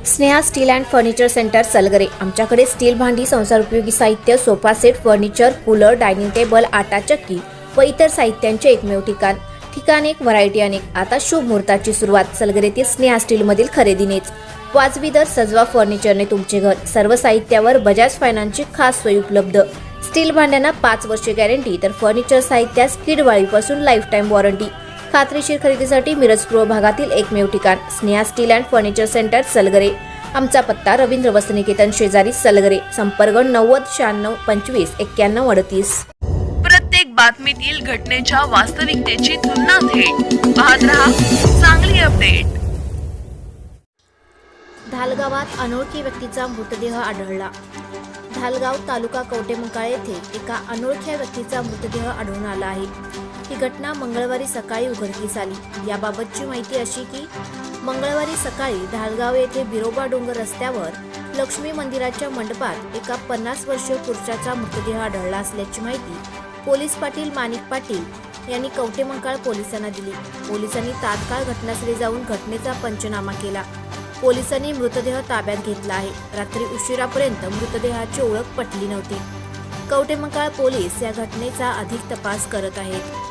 Sneha steel and furniture centre Salgare. आमच्याकडे steel भांडी, संसारोपयोगी साहित्य, sofa set, furniture, cooler, dining table, आटा चक्की व इतर साहित्यांचे एकमेव ठिकाण एक, व्हरायटी अनेक। आता शुभ मुहूर्ताची सुरुवात सलगरेतील स्नेहा स्टील मधील खरेदीनेच। वाजवी दर, सजवा फर्निचरने तुमचे घर। सर्व साहित्यावर बजाज फायनान्सची खास सोय उपलब्ध। स्टील भांड्यांना 5 वर्षे गॅरंटी, तर फर्निचर साहित्यास कीडवाळीपासून लाईफ टाईम वॉरंटी। खात्रीशीर खरेदीसाठी मिरज पूर्व भागातील एकमेव ठिकाण Sneha steel and furniture centre Salgare. आमचा पत्ता रवींद्र वस्त्रनिकेतन शेजारी सलगरे। संपर्क 90 96 25 91 38। प्रत्येक बातमीतील घटनेच्या वास्तविकतेची तुलना थेट पाहत रहा चांगली अपडेट। धालगावात अनोळखी व्यक्तीचा मृतदेह आढळला। धालगाव तालुका कवटेमंकाळ येथे एका अनोळख्या व्यक्तीचा मृतदेह आढळून आला आहे। ही घटना मंगळवारी सकाळी उघडकीस आली। याबाबतची माहिती अशी की मंगळवारी सकाळी धालगाव येथे बिरोबा डोंगर रस्त्यावर लक्ष्मी मंदिराच्या मंडपात एका 50 वर्षीय पुरुषाचा मृतदेह आढळला असल्याची माहिती पोलीस पाटील माणिक पाटील यांनी कवटेमंकाळ पोलिसांना दिली। पोलिसांनी तात्काळ घटनास्थळी जाऊन घटनेचा पंचनामा केला। पोलिसांनी मृतदेह ताब्यात घेतला आहे। रात्री उशिरापर्यंत मृतदेहाची ओळख पटली नव्हती। कवटेमंकाळ पोलीस या घटनेचा अधिक तपास करत आहेत।